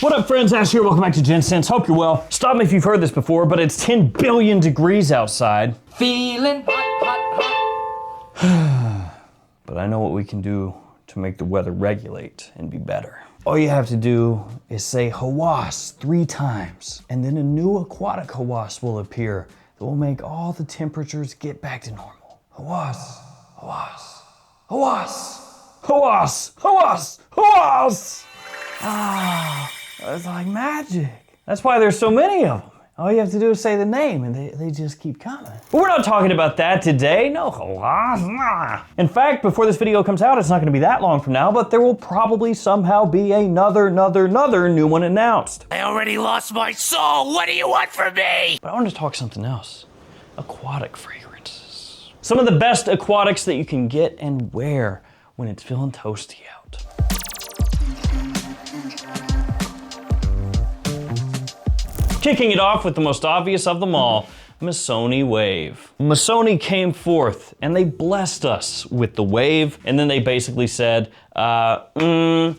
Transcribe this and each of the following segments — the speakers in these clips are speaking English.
What up, friends? Ash here. Welcome back to Gents. Hope you're well. Stop me if you've heard this before, but it's 10 billion degrees outside. Feeling hot. But I know what we can do to make the weather regulate and be better. All you have to do is say Hawass 3 times, and then a new aquatic Hawass will appear that will make all the temperatures get back to normal. Hawass, Hawass, Hawass, Hawass, Hawass, Hawass! Ah, it's like magic. That's why there's so many of them. All you have to do is say the name and they just keep coming. But we're not talking about that today. No, Hawass. In fact, before this video comes out, it's not gonna be that long from now, but there will probably somehow be another new one announced. I already lost my soul. What do you want from me? But I want to talk something else. Aquatic fragrances. Some of the best aquatics that you can get and wear when it's feeling toasty out. Kicking it off with the most obvious of them all, Missoni Wave. Missoni came forth and they blessed us with the wave, and then they basically said, I am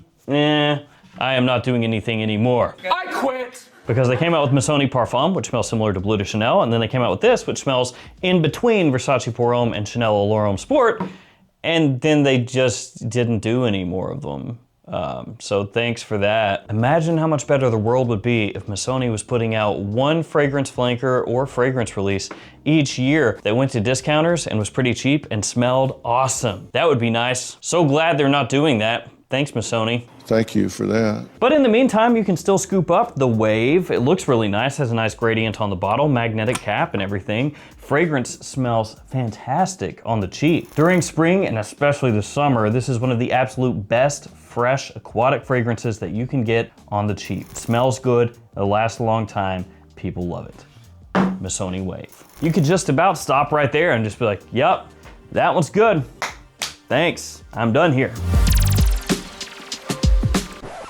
not doing anything anymore. I quit. Because they came out with Missoni Parfum, which smells similar to Bleu de Chanel, and then they came out with this, which smells in between Versace Pour Homme and Chanel Allure Homme Sport, and then they just didn't do any more of them. So thanks for that. Imagine how much better the world would be if Missoni was putting out one fragrance flanker or fragrance release each year that went to discounters and was pretty cheap and smelled awesome. That would be nice. So glad they're not doing that. Thanks, Missoni. Thank you for that. But in the meantime, you can still scoop up the Wave. It looks really nice, has a nice gradient on the bottle, magnetic cap and everything. Fragrance smells fantastic on the cheap. During spring and especially the summer, this is one of the absolute best fresh aquatic fragrances that you can get on the cheap. It smells good, it'll last a long time, people love it. Missoni Wave. You could just about stop right there and just be like, yep, that one's good. Thanks, I'm done here.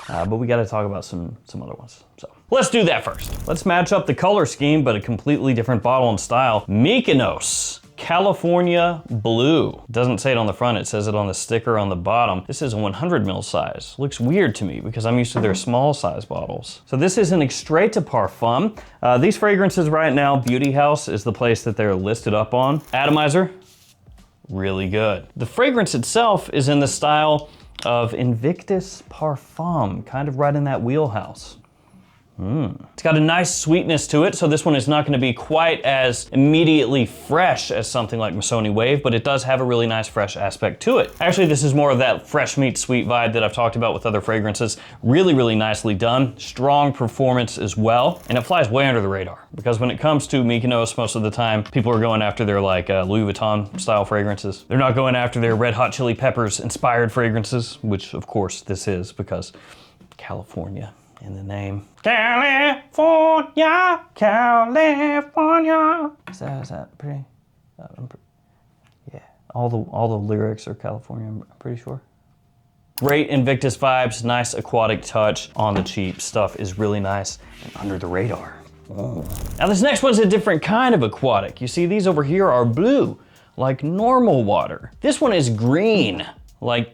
But we gotta talk about some other ones. So let's do that first. Let's match up the color scheme, but a completely different bottle and style. Mykonos California Blue. It doesn't say it on the front, it says it on the sticker on the bottom. This is a 100 ml size. Looks weird to me because I'm used to their small size bottles. So this is an extrait de parfum. These fragrances right now, Beauty House is the place that they're listed up on. Atomizer, really good. The fragrance itself is in the style of Invictus Parfum, kind of right in that wheelhouse. It's got a nice sweetness to it, so this one is not gonna be quite as immediately fresh as something like Missoni Wave, but it does have a really nice fresh aspect to it. Actually, this is more of that fresh meat sweet vibe that I've talked about with other fragrances. Really, really nicely done. Strong performance as well, and it flies way under the radar. Because when it comes to Mykonos, most of the time, people are going after their like Louis Vuitton style fragrances. They're not going after their Red Hot Chili Peppers inspired fragrances, which of course this is because California in the name. California, California. Is that pretty? Yeah, all the lyrics are California, I'm pretty sure. Great Invictus vibes, nice aquatic touch on the cheap. Stuff is really nice and under the radar. Oh. Now this next one's a different kind of aquatic. You see these over here are blue, like normal water. This one is green, like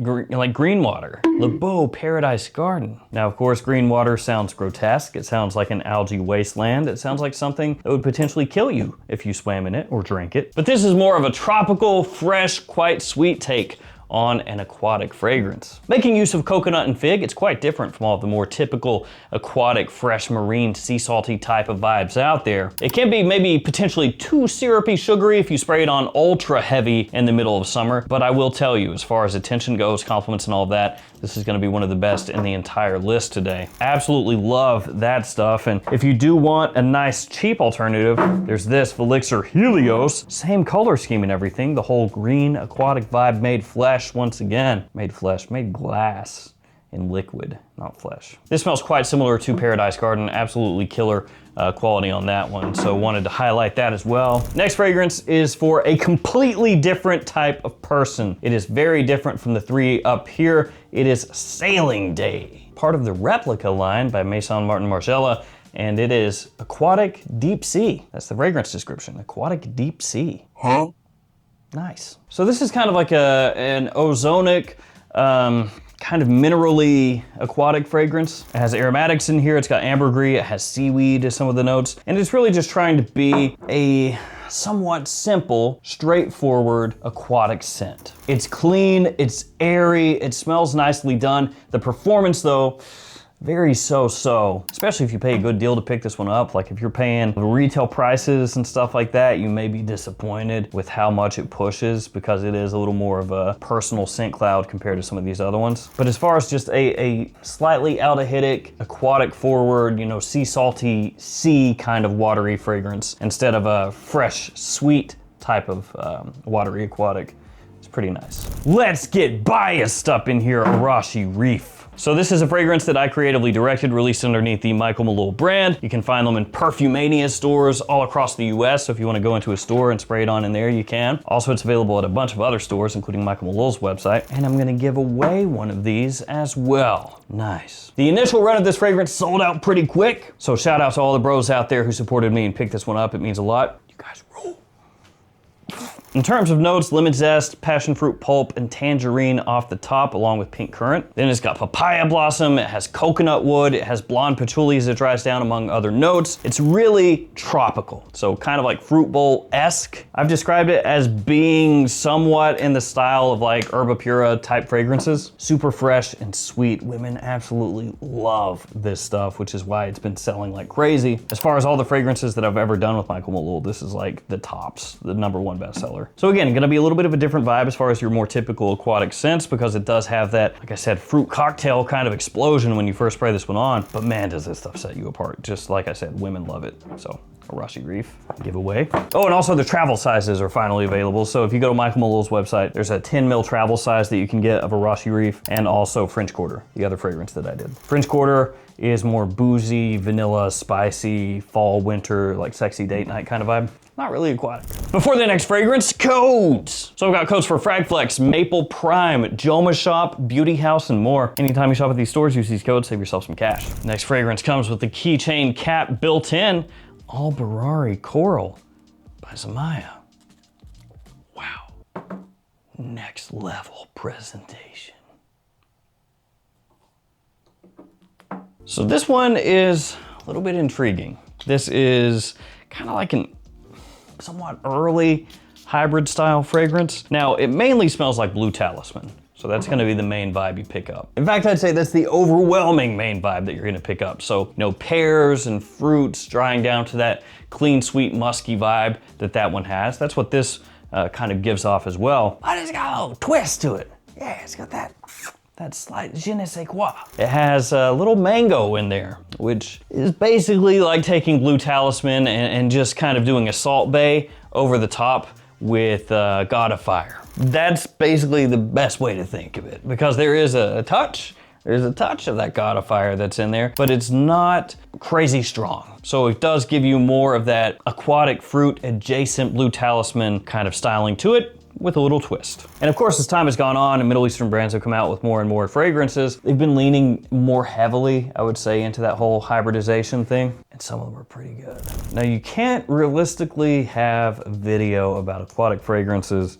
green water. Le Beau Paradise Garden. Now, of course, green water sounds grotesque. It sounds like an algae wasteland. It sounds like something that would potentially kill you if you swam in it or drank it. But this is more of a tropical, fresh, quite sweet take on an aquatic fragrance. Making use of coconut and fig, it's quite different from all the more typical aquatic, fresh, marine, sea salty type of vibes out there. It can be maybe potentially too syrupy, sugary if you spray it on ultra heavy in the middle of summer, but I will tell you, as far as attention goes, compliments and all of that, this is gonna be one of the best in the entire list today. Absolutely love that stuff, and if you do want a nice cheap alternative, there's this Velixer Helios. Same color scheme and everything, the whole green aquatic vibe made flesh once again. Made flesh, made glass in liquid, not flesh. This smells quite similar to Paradise Garden, absolutely killer quality on that one, so wanted to highlight that as well. Next fragrance is for a completely different type of person. It is very different from the 3 up here. It is Sailing Day, part of the Replica line by Maison Margiela, and it is Aquatic Deep Sea. That's the fragrance description, Aquatic Deep Sea. Huh? Nice. So this is kind of like an ozonic, kind of minerally aquatic fragrance. It has aromatics in here. It's got ambergris. It has seaweed as some of the notes. And it's really just trying to be a somewhat simple, straightforward aquatic scent. It's clean, it's airy, it smells nicely done. The performance though, very so-so, especially if you pay a good deal to pick this one up. Like if you're paying retail prices and stuff like that, you may be disappointed with how much it pushes because it is a little more of a personal scent cloud compared to some of these other ones. But as far as just a slightly aldehydic, aquatic forward, you know, sea salty, sea kind of watery fragrance instead of a fresh, sweet type of watery aquatic, it's pretty nice. Let's get biased up in here, Arashi Reef. So this is a fragrance that I creatively directed, released underneath the Michael Malul brand. You can find them in Perfumania stores all across the US, so if you want to go into a store and spray it on in there, you can. Also, it's available at a bunch of other stores, including Michael Malul's website, and I'm gonna give away one of these as well. Nice. The initial run of this fragrance sold out pretty quick, so shout out to all the bros out there who supported me and picked this one up. It means a lot. You guys rule. In terms of notes, lemon zest, passion fruit pulp, and tangerine off the top, along with pink currant. Then it's got papaya blossom, it has coconut wood, it has blonde patchouli as it dries down, among other notes. It's really tropical, so kind of like fruit bowl-esque. I've described it as being somewhat in the style of like Herba Pura type fragrances. Super fresh and sweet. Women absolutely love this stuff, which is why it's been selling like crazy. As far as all the fragrances that I've ever done with Michael Malul, this is like the tops, the #1 bestseller. So again, gonna be a little bit of a different vibe as far as your more typical aquatic scents because it does have that, like I said, fruit cocktail kind of explosion when you first spray this one on. But man, does this stuff set you apart. Just like I said, women love it. So Arashi Reef giveaway. Oh, and also the travel sizes are finally available. So if you go to Michael Malul's website, there's a 10 ml travel size that you can get of Arashi Reef and also French Quarter, the other fragrance that I did. French Quarter is more boozy, vanilla, spicy, fall, winter, like sexy date night kind of vibe. Not really aquatic. Before the next fragrance, codes. So I've got codes for Fragflex, Maple Prime, JOMASHOP, Beauty House, and more. Anytime you shop at these stores, use these codes, save yourself some cash. Next fragrance comes with the keychain cap built in, all Barari Coral by Zimaya. Wow. Next level presentation. So this one is a little bit intriguing. This is kind of like an somewhat early hybrid style fragrance. Now, it mainly smells like Blue Talisman, so that's gonna be the main vibe you pick up. In fact, I'd say that's the overwhelming main vibe that you're gonna pick up. So, you know, pears and fruits drying down to that clean, sweet, musky vibe that one has. That's what this kind of gives off as well. But it's got a little twist to it. Yeah, it's got that slight je ne sais quoi. It has a little mango in there, which is basically like taking Blue Talisman and just kind of doing a salt bay over the top with God of Fire. That's basically the best way to think of it because there is a touch. There's a touch of that God of Fire that's in there, but it's not crazy strong. So it does give you more of that aquatic fruit adjacent Blue Talisman kind of styling to it, with a little twist. And of course, as time has gone on and Middle Eastern brands have come out with more and more fragrances, they've been leaning more heavily, I would say, into that whole hybridization thing. And some of them are pretty good. Now, you can't realistically have a video about aquatic fragrances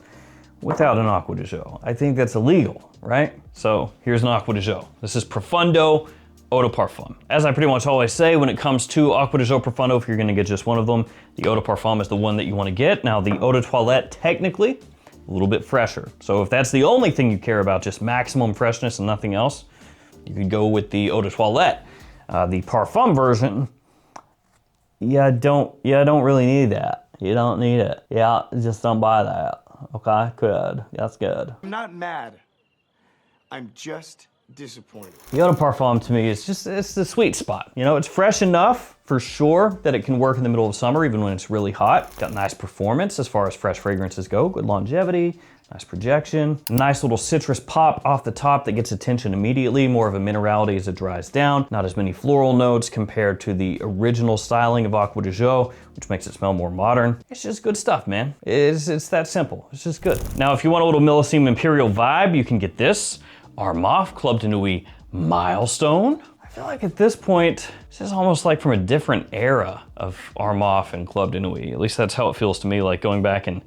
without an Acqua di Gio. I think that's illegal, right? So here's an Acqua di Gio. This is Profondo Eau de Parfum. As I pretty much always say, when it comes to Acqua di Gio Profondo, if you're gonna get just one of them, the Eau de Parfum is the one that you wanna get. Now, the Eau de Toilette, technically, a little bit fresher. So if that's the only thing you care about, just maximum freshness and nothing else, you could go with the Eau de Toilette. The Parfum version, you don't really need that. You don't need it. Yeah, just don't buy that. Okay, good, that's good. I'm not mad. I'm just disappointed. The Eau de Parfum to me is it's the sweet spot. You know, it's fresh enough for sure that it can work in the middle of summer even when it's really hot. Got nice performance as far as fresh fragrances go, good longevity, nice projection, nice little citrus pop off the top that gets attention immediately, more of a minerality as it dries down, not as many floral notes compared to the original styling of Acqua di Gio, which makes it smell more modern. It's just good stuff, man. It's that simple, it's just good. Now, if you want a little Millesime Imperial vibe, you can get this. Armaf Club de Nuit Milestone. I feel like at this point, this is almost like from a different era of Armaf and Club de Nuit. At least that's how it feels to me, like going back and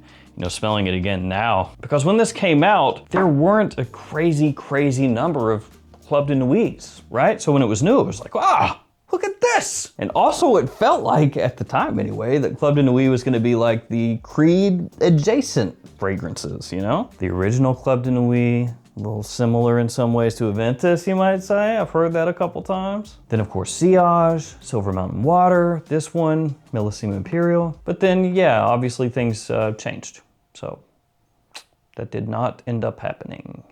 smelling it again now. Because when this came out, there weren't a crazy number of Club de Nuits, right? So when it was new, it was like, ah, look at this. And also it felt like, at the time anyway, that Club de Nuit was gonna be like the Creed adjacent fragrances, The original Club de Nuit, a little similar in some ways to Aventus, you might say. I've heard that a couple times. Then of course, Sillage, Silver Mountain Water, this one, Millésime Imperial. But then, yeah, obviously things changed. So that did not end up happening.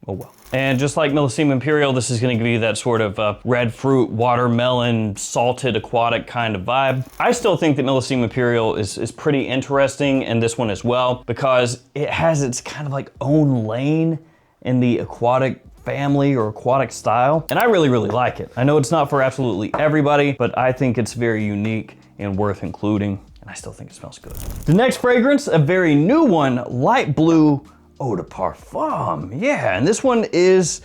Oh well. And just like Millésime Imperial, this is gonna give you that sort of red fruit, watermelon, salted aquatic kind of vibe. I still think that Millésime Imperial is pretty interesting, and this one as well, because it has its kind of like own lane in the aquatic family or aquatic style. And I really like it. I know it's not for absolutely everybody, but I think it's very unique and worth including. And I still think it smells good. The next fragrance, a very new one, light blue eau de parfum. Yeah, and this one is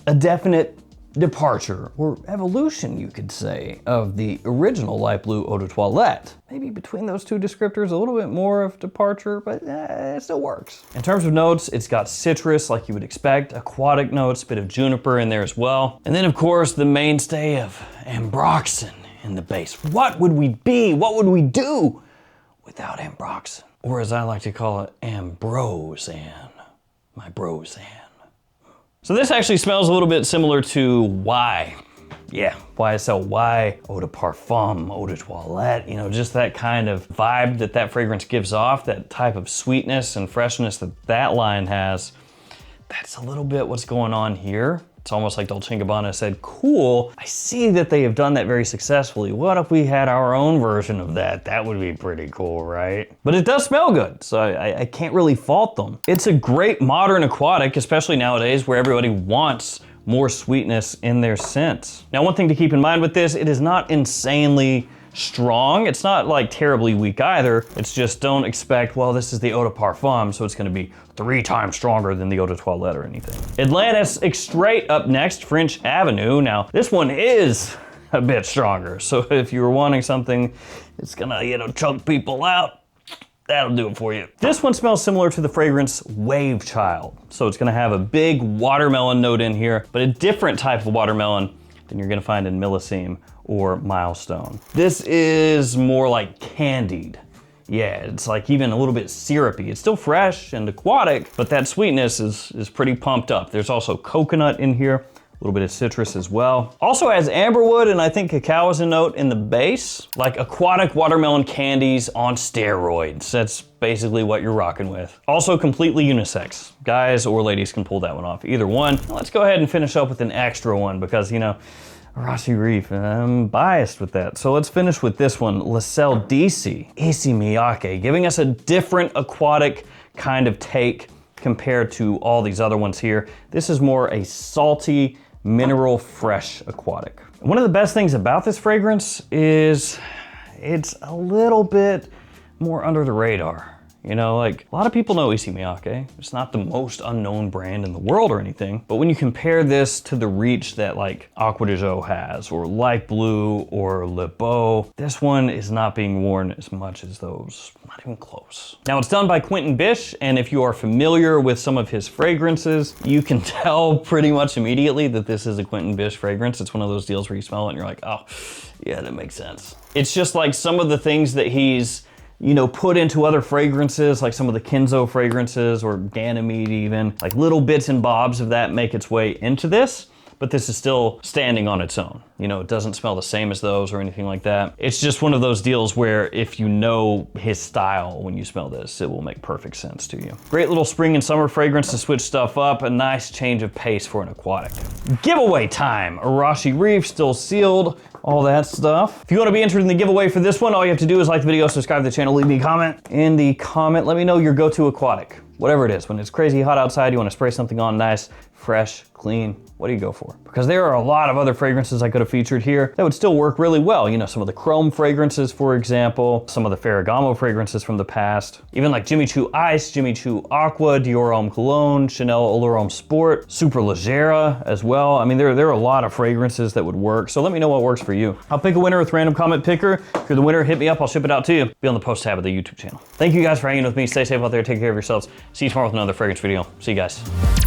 a definite departure, or evolution, you could say, of the original light blue eau de toilette. Maybe between those two descriptors, a little bit more of departure, but it still works. In terms of notes, it's got citrus, like you would expect, aquatic notes, a bit of juniper in there as well. And then of course, the mainstay of ambroxan in the base. What would we be? What would we do without ambroxan? Or as I like to call it, ambrosan, my brosan. So this actually smells a little bit similar to Y. Yeah, YSL Y, eau de parfum, eau de toilette, just that kind of vibe that fragrance gives off, that type of sweetness and freshness that line has. That's a little bit what's going on here. It's almost like Dolce & Gabbana said, cool, I see that they have done that very successfully. What if we had our own version of that? That would be pretty cool, right? But it does smell good, so I can't really fault them. It's a great modern aquatic, especially nowadays where everybody wants more sweetness in their scents. Now, one thing to keep in mind with this, it is not insanely strong. It's not like terribly weak either. It's just don't expect, well, this is the eau de parfum, so it's gonna be 3 times stronger than the eau de toilette or anything. Atlantis Extrait up next, French Avenue. Now, this one is a bit stronger. So if you were wanting something that's gonna, choke people out, that'll do it for you. This one smells similar to the fragrance Wave Child. So it's gonna have a big watermelon note in here, but a different type of watermelon than you're gonna find in Millésime or Milestone. This is more like candied. Yeah, it's like even a little bit syrupy. It's still fresh and aquatic, but that sweetness is pretty pumped up. There's also coconut in here, a little bit of citrus as well. Also has amberwood and I think cacao is a note in the base, like aquatic watermelon candies on steroids. That's basically what you're rocking with. Also completely unisex. Guys or ladies can pull that one off, either one. Let's go ahead and finish up with an extra one because, Arashi Reef, and I'm biased with that. So let's finish with this one, Le Sel d'Issey, Issey Miyake, giving us a different aquatic kind of take compared to all these other ones here. This is more a salty, mineral fresh aquatic. One of the best things about this fragrance is it's a little bit more under the radar. Like a lot of people know Issey Miyake. It's not the most unknown brand in the world or anything, but when you compare this to the reach that like Acqua di Gio has, or Light Blue, or Le Beau, this one is not being worn as much as those, not even close. Now it's done by Quentin Bish, and if you are familiar with some of his fragrances, you can tell pretty much immediately that this is a Quentin Bish fragrance. It's one of those deals where you smell it and you're like, oh, yeah, that makes sense. It's just like some of the things that he's put into other fragrances, like some of the Kenzo fragrances or Ganymede even, like little bits and bobs of that make its way into this, but this is still standing on its own. It doesn't smell the same as those or anything like that. It's just one of those deals where if you know his style when you smell this, it will make perfect sense to you. Great little spring and summer fragrance to switch stuff up, a nice change of pace for an aquatic. Giveaway time, Arashi Reef still sealed, all that stuff. If you want to be entered in the giveaway for this one, all you have to do is like the video, subscribe to the channel, leave me a comment. In the comment, let me know your go-to aquatic, whatever it is. When it's crazy hot outside, you want to spray something on nice, fresh, clean, what do you go for? Because there are a lot of other fragrances I could have featured here that would still work really well. You know, some of the chrome fragrances, for example, some of the Ferragamo fragrances from the past, even like Jimmy Choo Ice, Jimmy Choo Aqua, Dior Homme Cologne, Chanel Eau Homme Sport, Super Leggera as well. I mean, there are a lot of fragrances that would work. So let me know what works for you. I'll pick a winner with random comment picker. If you're the winner, hit me up. I'll ship it out to you. Be on the post tab of the YouTube channel. Thank you guys for hanging with me. Stay safe out there. Take care of yourselves. See you tomorrow with another fragrance video. See you guys.